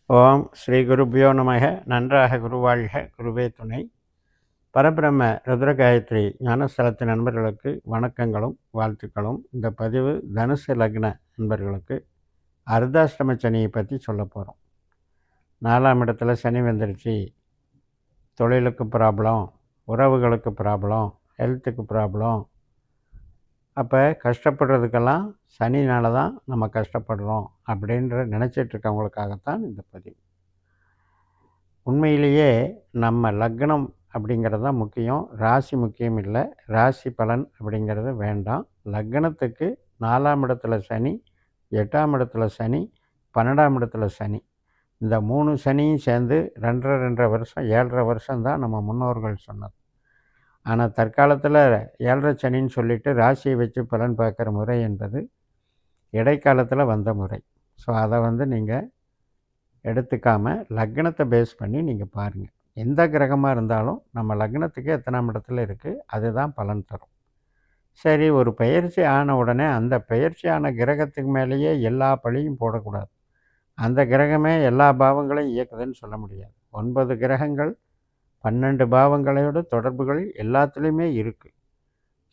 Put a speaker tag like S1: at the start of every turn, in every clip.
S1: ஓம் ஸ்ரீ குருபியோ நமக. நன்றாக குருவாழ்க, குருவே துணை. பரபிரம்ம ருத்ர காயத்ரி ஞானஸ்தலத்து நண்பர்களுக்கு வணக்கங்களும் வாழ்த்துக்களும். இந்த பதிவு தனுசு லக்ன நண்பர்களுக்கு அர்த்தாஷ்டம சனியை பற்றி சொல்ல போகிறோம். 4ஆம் இடத்துல சனி வந்துருச்சு. தொழிலுக்கு ப்ராப்ளம், உறவுகளுக்கு ப்ராப்ளம், ஹெல்த்துக்கு ப்ராப்ளம். அப்போ கஷ்டப்படுறதுக்கெல்லாம் சனினால தான் நம்ம கஷ்டப்படுறோம் அப்படின்ற நினச்சிட்ருக்கவங்களுக்காகத்தான் இந்த பதிவு. உண்மையிலேயே நம்ம லக்னம் அப்படிங்கிறது தான் முக்கியம், ராசி முக்கியம் இல்லை. ராசி பலன் அப்படிங்கிறது வேண்டாம். லக்னத்துக்கு 4ஆம் இடத்துல சனி, 8ஆம் இடத்துல சனி, 12ஆம் இடத்துல சனி, இந்த 3 சனியும் சேர்ந்து 2 2.5 வருஷம் 7.5 வருஷம் தான் நம்ம முன்னோர்கள் சொன்னது. ஆனால் தற்காலத்தில் 7.5 சனின்னு சொல்லிட்டு ராசியை வச்சு பலன் பார்க்குற முறை என்பது இடைக்காலத்தில் வந்த முறை. ஸோ அதை நீங்கள் எடுத்துக்காமல் லக்னத்தை பேஸ் பண்ணி நீங்கள் பாருங்கள். எந்த கிரகமாக இருந்தாலும் நம்ம லக்னத்துக்கு எத்தனாம் இடத்துல இருக்குது அதுதான் பலன் தரும். சரி, ஒரு பெயர்ச்சி ஆன உடனே அந்த பெயர்ச்சியான கிரகத்துக்கு மேலேயே எல்லா பழியும் போடக்கூடாது. அந்த கிரகமே எல்லா பாவங்களையும் இயக்குதுன்னு சொல்ல முடியாது. 9 கிரகங்கள் 12 பாவங்களோட தொடர்புகள் எல்லாத்துலேயுமே இருக்குது.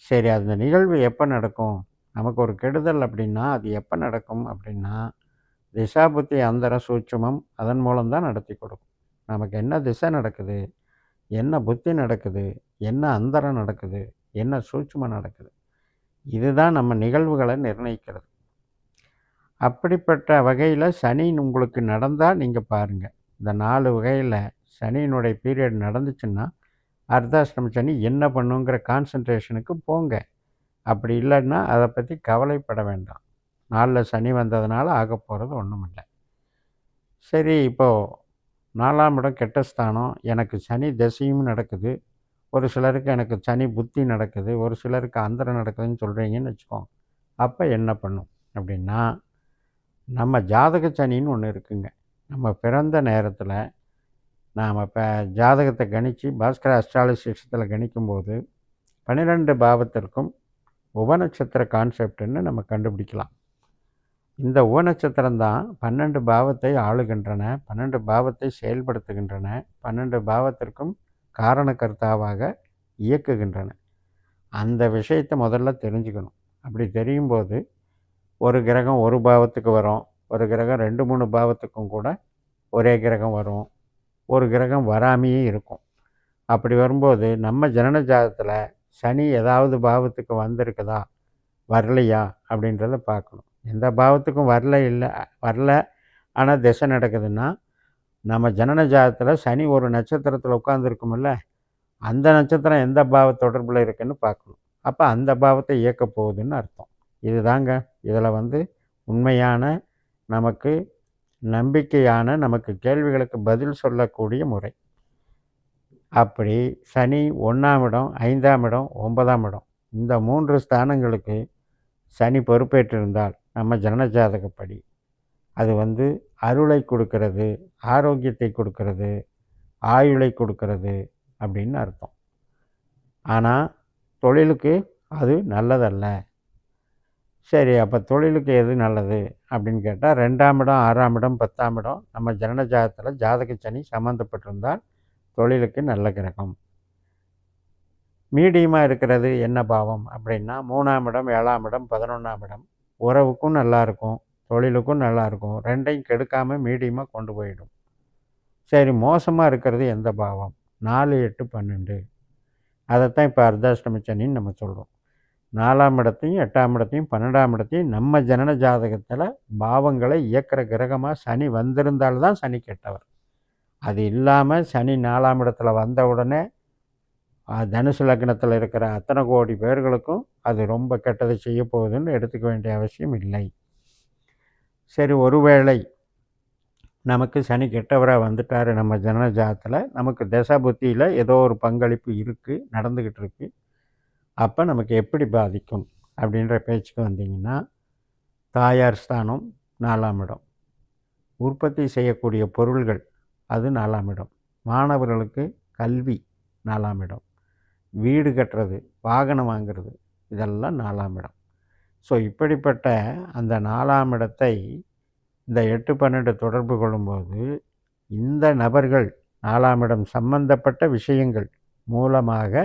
S1: சரி, அந்த நிகழ்வு எப்போ நடக்கும்? நமக்கு ஒரு கெடுதல் அப்படின்னா அது எப்போ நடக்கும் அப்படின்னா, திசாபுத்தி அந்தர சூட்சுமம் அதன் மூலம்தான் நடத்தி கொடுக்கும். நமக்கு என்ன திசை நடக்குது, என்ன புத்தி நடக்குது, என்ன அந்தரம் நடக்குது, என்ன சூட்சுமம் நடக்குது, இதுதான் நம்ம நிகழ்வுகளை நிர்ணயிக்கிறது. அப்படிப்பட்ட வகையில் சனி உங்களுக்கு நடந்தால் நீங்கள் பாருங்கள். இந்த 4 வகையில் சனியினுடைய பீரியட் நடந்துச்சுன்னா அர்த்தாஷ்டம சனி என்ன பண்ணுங்கிற கான்சன்ட்ரேஷனுக்கு போங்க. அப்படி இல்லைன்னா அதை பற்றி கவலைப்பட வேண்டாம். 4ல் சனி வந்ததுனால ஆக போகிறது ஒன்றும் இல்லை. சரி, இப்போது 4ஆம் இடம் கெட்ட ஸ்தானம், எனக்கு சனி தசையும் நடக்குது, ஒரு சிலருக்கு எனக்கு சனி புத்தி நடக்குது, ஒரு சிலருக்கு அந்தரம் நடக்குதுன்னு சொல்கிறீங்கன்னு வச்சுக்கோங்க. அப்போ என்ன பண்ணும் அப்படின்னா, நம்ம ஜாதக சனின்னு ஒன்று இருக்குங்க. நம்ம பிறந்த நேரத்தில் நாம் இப்போ ஜாதகத்தை கணித்து பாஸ்கர அஸ்ட்ராலஜி சிஸ்டத்தில் கணிக்கும்போது 12 பாவத்திற்கும் உபநட்சத்திர கான்செப்டுன்னு நம்ம கண்டுபிடிக்கலாம். இந்த உபநட்சத்திரம் தான் 12 பாவத்தை ஆளுகின்றன, 12 பாவத்தை செயல்படுத்துகின்றன, 12 பாவத்திற்கும் காரணக்கர்த்தாவாக இயக்குகின்றன. அந்த விஷயத்தை முதல்ல தெரிஞ்சுக்கணும். அப்படி தெரியும்போது ஒரு கிரகம் ஒரு பாவத்துக்கு வரும், ஒரு கிரகம் 2 3 பாவத்துக்கும் கூட ஒரே கிரகம் வரும், ஒரு கிரகம் வராமையே இருக்கும். அப்படி வரும்போது நம்ம ஜனன ஜாதகத்தில் சனி ஏதாவது பாவத்துக்கு வந்திருக்குதா வரலையா அப்படின்றத பார்க்கணும். எந்த பாவத்துக்கும் வரல ஆனால் திசை நடக்குதுன்னா நம்ம ஜனன ஜாதகத்தில் சனி ஒரு நட்சத்திரத்தில் உட்காந்துருக்குமில்ல, அந்த நட்சத்திரம் எந்த பாவ தொடர்பில் இருக்குதுன்னு பார்க்கணும். அப்போ அந்த பாவத்தை இயக்க போகுதுன்னு அர்த்தம். இதுதாங்க இதில் உண்மையான நமக்கு நம்பிக்கையான நமக்கு கேள்விகளுக்கு பதில் சொல்லக்கூடிய முறை. அப்படி சனி 1ஆம் இடம், 5ஆம் இடம், 9ஆம் இடம் இந்த 3 ஸ்தானங்களுக்கு சனி பொறுப்பேற்றிருந்தால் நம்ம ஜனன ஜாதகப்படி அது அருளை கொடுக்கறது, ஆரோக்கியத்தை கொடுக்கறது, ஆயுளை கொடுக்கறது அப்படின்னு அர்த்தம். ஆனால் தொழிலுக்கு அது நல்லதல்ல. சரி, அப்போ தொழிலுக்கு எது நல்லது அப்படின்னு கேட்டால் 2ஆம் இடம், 6ஆம் இடம், 10ஆம் இடம் நம்ம ஜனன ஜாதகத்தில் ஜாதக சனி சம்மந்தப்பட்டிருந்தால் தொழிலுக்கு நல்ல கிரகம். மீடியமாக இருக்கிறது என்ன பாவம் அப்படின்னா 3ஆம் இடம், 7ஆம் இடம், 11ஆம் இடம் உறவுக்கும் நல்லாயிருக்கும், தொழிலுக்கும் நல்லாயிருக்கும், ரெண்டையும் கெடுக்காமல் மீடியமாக கொண்டு போயிடும். சரி, மோசமாக இருக்கிறது எந்த பாவம்? 4, 8, 12. அதைத்தான் இப்போ அர்த்தாஷ்டம சனின்னு நம்ம சொல்கிறோம். 4ஆம் இடத்தையும் 8ஆம் இடத்தையும் 12ஆம் இடத்தையும் நம்ம ஜனன ஜாதகத்தில் பாவங்களை இயக்கிற கிரகமாக சனி வந்திருந்தால்தான் சனி கெட்டவர். அது இல்லாமல் சனி 4ஆம் இடத்துல வந்த உடனே தனுசு லக்னத்தில் இருக்கிற அத்தனை கோடி பேர்களுக்கும் அது ரொம்ப கெட்டதை செய்ய போகுதுன்னு எடுத்துக்க வேண்டிய அவசியம் இல்லை. சரி, ஒருவேளை நமக்கு சனி கெட்டவராக வந்துட்டார் நம்ம ஜனன ஜாதகத்தில், நமக்கு தசா புத்தியில் ஏதோ ஒரு பங்களிப்பு இருக்குது, நடந்துக்கிட்டு இருக்குது. அப்போ நமக்கு எப்படி பாதிக்கும் அப்படின்ற பேச்சுக்கு வந்தீங்கன்னா, தாயார் ஸ்தானம் 4ஆம் இடம், உற்பத்தி செய்யக்கூடிய பொருள்கள் அது 4ஆம் இடம், மாணவர்களுக்கு கல்வி 4ஆம் இடம், வீடு கட்டுறது, வாகனம் வாங்கிறது இதெல்லாம் 4ஆம் இடம். ஸோ இப்படிப்பட்ட அந்த 4ஆம் இடத்தை இந்த 8, 12 தொடர்பு கொள்ளும்போது இந்த நபர்கள் 4ஆம் இடம் சம்பந்தப்பட்ட விஷயங்கள் மூலமாக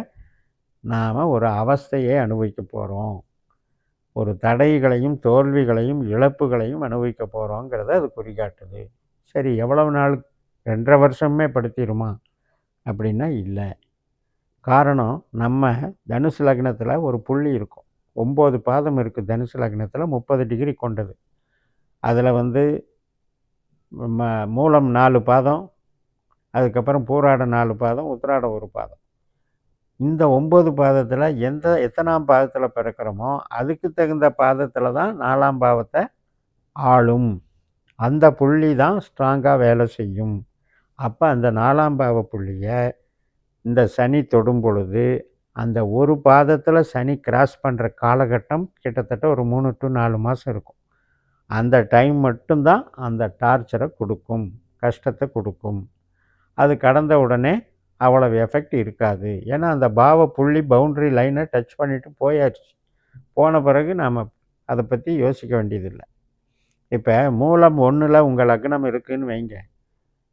S1: நாம் ஒரு அவஸ்தையை அனுபவிக்க போகிறோம். ஒரு தடைகளையும் தோல்விகளையும் இழப்புகளையும் அனுபவிக்க போகிறோங்கிறத அது குறிகாட்டுது. சரி, எவ்வளவு நாள்? 2.5 வருஷமே படுத்திடுமா அப்படின்னா இல்லை. காரணம், நம்ம தனுசு லக்னத்தில் ஒரு புள்ளி இருக்கும். 9 பாதம் இருக்குது தனுசு லக்னத்தில், 30 டிகிரி கொண்டது. அதில் மூலம் 4 பாதம், அதுக்கப்புறம் பூராடம் 4 பாதம், உத்திராடம் 1 பாதம். இந்த 9 பாதத்தில் எத்தனாம் பாதத்தில் பிறக்கிறோமோ அதுக்கு தகுந்த பாதத்தில் தான் 4ஆம் பாவத்தை ஆளும். அந்த புள்ளி தான் ஸ்ட்ராங்காக வேலை செய்யும். அப்போ அந்த 4ஆம் பாவ புள்ளியை இந்த சனி தொடும் பொழுது அந்த ஒரு பாதத்தில் சனி கிராஸ் பண்ணுற காலகட்டம் கிட்டத்தட்ட ஒரு 3 to 4 மாதம் இருக்கும். அந்த டைம் மட்டும்தான் அந்த டார்ச்சரை கொடுக்கும், கஷ்டத்தை கொடுக்கும். அது கடந்த உடனே அவ்வளவு எஃபெக்ட் இருக்காது. ஏன்னா அந்த பாவ புள்ளி பவுண்ட்ரி லைனை டச் பண்ணிவிட்டு போயாச்சு. போன பிறகு நாம் அதை பற்றி யோசிக்க வேண்டியதில்லை. இப்போ மூலம் 1ல் உங்கள் லக்னம் இருக்குதுன்னு வைங்க.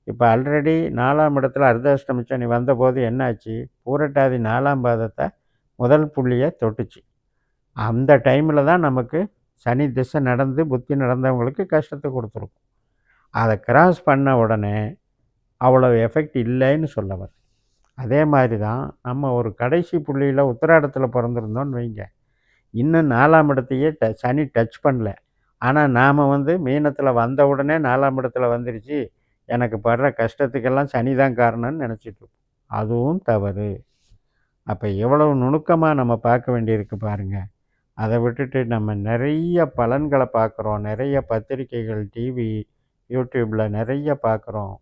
S1: இப்போ ஆல்ரெடி 4ஆம் இடத்துல அர்த்தாஷ்டம சனி வந்தபோது என்னாச்சு? பூரட்டாதி 4ஆம் பாதத்தை முதல் புள்ளியை தொட்டுச்சு. அந்த டைமில் தான் நமக்கு சனி திசை நடந்து புத்தி நடந்தவங்களுக்கு கஷ்டத்தை கொடுத்துருக்கும். அதை கிராஸ் பண்ண உடனே அவ்வளோ எஃபெக்ட் இல்லைன்னு சொல்ல வரேன். அதே மாதிரி தான் நம்ம ஒரு கடைசி புள்ளியில் உத்திராடத்தில் பிறந்திருந்தோன்னு வைங்க. இன்னும் 4ஆம் இடத்தையே சனி டச் பண்ணல. ஆனால் நாம் மீனத்தில் வந்த உடனே 4ஆம் இடத்துல வந்துருச்சு, எனக்கு படுற கஷ்டத்துக்கெல்லாம் சனி தான் காரணம்னு நினச்சிட்ருக்கோம். அதுவும் தவறு. அப்போ எவ்வளவு நுணுக்கமாக நம்ம பார்க்க வேண்டியிருக்கு பாருங்கள். அதை விட்டுட்டு நம்ம நிறைய பலன்களை பார்க்குறோம், நிறைய பத்திரிக்கைகள், டிவி, யூடியூப்பில் நிறைய பார்க்குறோம்.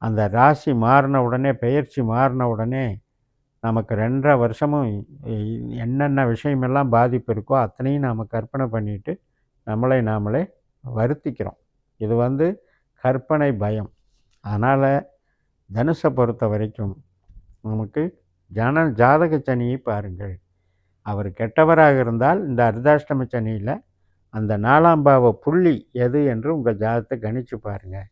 S1: அந்த ராசி மாறின உடனே, பெயர்ச்சி மாறின உடனே நமக்கு 2.5 வருஷமும் என்னென்ன விஷயமெல்லாம் பாதிப்பு இருக்கோ அத்தனையும் நாம் கற்பனை பண்ணிட்டு நம்மளை நாமளே வருத்திக்கிறோம். இது கற்பனை பயம். அதனால் தனுசை பொறுத்த வரைக்கும் நமக்கு ஜாதக சனியை பாருங்கள். அவர் கெட்டவராக இருந்தால் இந்த அர்த்தாஷ்டம சனியில் அந்த 4ஆம் பாவ புள்ளி எது என்று உங்கள் ஜாதகத்தை கணித்து பாருங்கள்.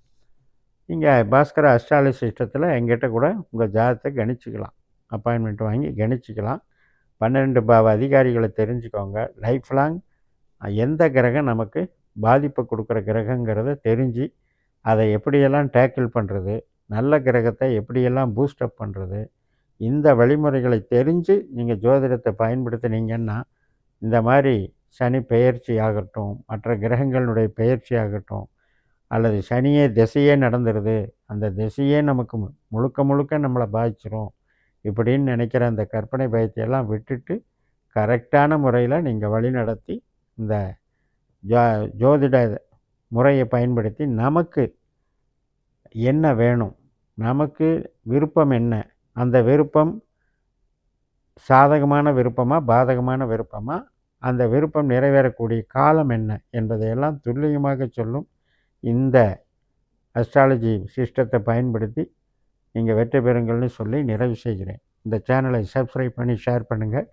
S1: நீங்கள் பாஸ்கர அஸ்ட்ராலஜி சிஸ்டத்தில் எங்கிட்ட கூட உங்கள் ஜாதகத்தை கணிச்சிக்கலாம். அப்பாயின்மெண்ட் வாங்கி கணிச்சிக்கலாம். 12 பாவ அதிகாரிகளை தெரிஞ்சுக்கோங்க. லைஃப் லாங் எந்த கிரகம் நமக்கு பாதிப்பை கொடுக்குற கிரகங்கிறத தெரிஞ்சு அதை எப்படியெல்லாம் டேக்கிள் பண்ணுறது, நல்ல கிரகத்தை எப்படியெல்லாம் பூஸ்டப் பண்ணுறது, இந்த வழிமுறைகளை தெரிஞ்சு நீங்கள் ஜோதிடத்தை பயன்படுத்தினீங்கன்னா இந்த மாதிரி சனி பெயர்ச்சி ஆகட்டும், மற்ற கிரகங்களுடைய பெயர்ச்சி ஆகட்டும், அல்லது சனியே திசையே நடந்துருது, அந்த திசையே நமக்கு முழுக்க முழுக்க நம்மளை பாதிச்சிரும் இப்படின்னு நினைக்கிற அந்த கற்பனை பயத்தையெல்லாம் விட்டுட்டு கரெக்டான முறையில் நீங்கள் வழி நடத்தி இந்த ஜோதிட முறையை பயன்படுத்தி நமக்கு என்ன வேணும், நமக்கு விருப்பம் என்ன, அந்த விருப்பம் சாதகமான விருப்பமா பாதகமான விருப்பமா, அந்த விருப்பம் நிறைவேறக்கூடிய காலம் என்ன என்பதையெல்லாம் துல்லியமாக சொல்லும் இந்த அஸ்ட்ராலஜி சிஸ்டத்தை பயன்படுத்தி நீங்கள் வெற்றி பெறுங்கள்னு சொல்லி நிறைவு செய்கிறேன். இந்த சேனலை சப்ஸ்கிரைப் பண்ணி ஷேர் பண்ணுங்கள்.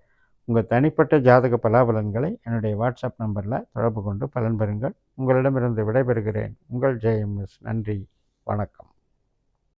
S1: உங்கள் தனிப்பட்ட ஜாதக பலாபலன்களை என்னுடைய வாட்ஸ்அப் நம்பரில் தொடர்பு கொண்டு பலன் பெறுங்கள். உங்களிடமிருந்து விடைபெறுகிறேன். உங்கள் ஜேஎம்எஸ். நன்றி, வணக்கம்.